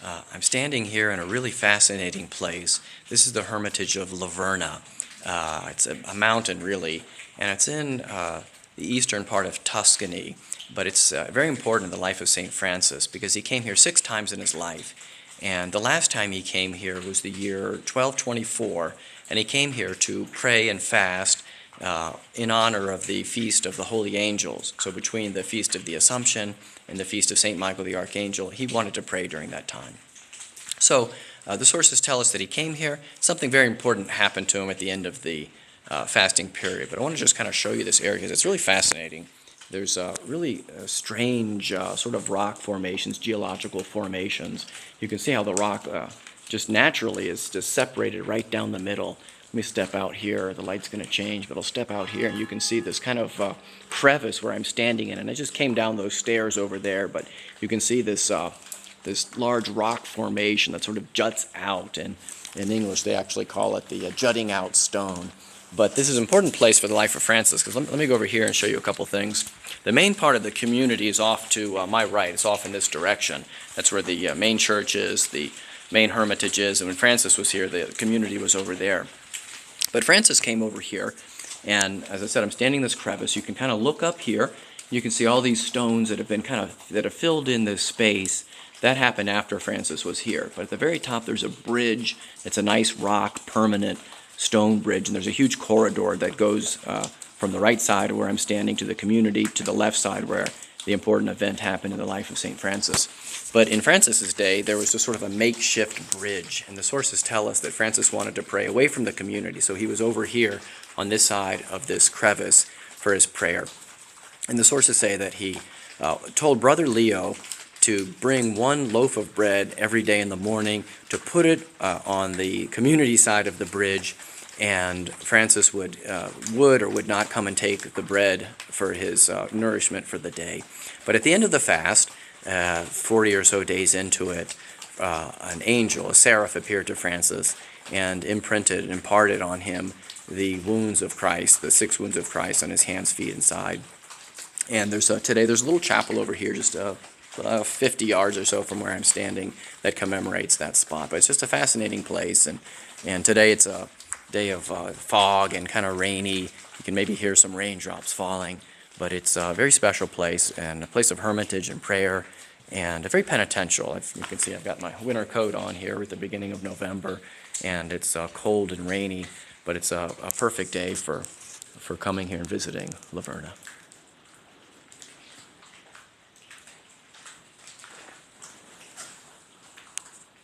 I'm standing here in a really fascinating place. This is the Hermitage of Laverna. It's a mountain, really, and it's in the eastern part of Tuscany. But it's very important in the life of St. Francis because he came here 6 times in his life. And the last time he came here was the year 1224, and he came here to pray and fast in honor of the Feast of the Holy Angels. So between the Feast of the Assumption and the Feast of St. Michael the Archangel, he wanted to pray during that time. So the sources tell us that he came here. Something very important happened to him at the end of the fasting period. But I want to just kind of show you this area because it's really fascinating. There's really strange sort of rock formations, geological formations. You can see how the rock just naturally is just separated right down the middle. Let me step out here. The light's going to change, but I'll step out here, and you can see this kind of crevice where I'm standing in. And I just came down those stairs over there, but you can see this this large rock formation that sort of juts out. And in English, they actually call it the jutting out stone. But this is an important place for the life of Francis, because let me go over here and show you a couple things. The main part of the community is off to my right. It's off in this direction. That's where the main church is, the main hermitage is, and when Francis was here, the community was over there. But Francis came over here, and as I said, I'm standing in this crevice. You can kind of look up here. You can see all these stones that have been that have filled in this space. That happened after Francis was here. But at the very top, there's a bridge. It's a nice rock, permanent stone bridge, and there's a huge corridor that goes from the right side where I'm standing to the community to the left side where the important event happened in the life of St. Francis. But in Francis's day, there was just sort of a makeshift bridge, and the sources tell us that Francis wanted to pray away from the community, so he was over here on this side of this crevice for his prayer. And the sources say that he told Brother Leo to bring 1 loaf of bread every day in the morning, to put it on the community side of the bridge, and Francis would or would not come and take the bread for his nourishment for the day. But at the end of the fast, 40 or so days into it, an angel, a seraph, appeared to Francis and imparted on him the wounds of Christ, the 6 wounds of Christ on his hands, feet, and side. And today there's a little chapel over here, just 50 yards or so from where I'm standing, that commemorates that spot. But it's just a fascinating place, and today it's a day of fog and kind of rainy. You can maybe hear some raindrops falling, but it's a very special place, and a place of hermitage and prayer, and very penitential. You can see I've got my winter coat on here at the beginning of November, and it's cold and rainy, but it's a perfect day for coming here and visiting Laverna.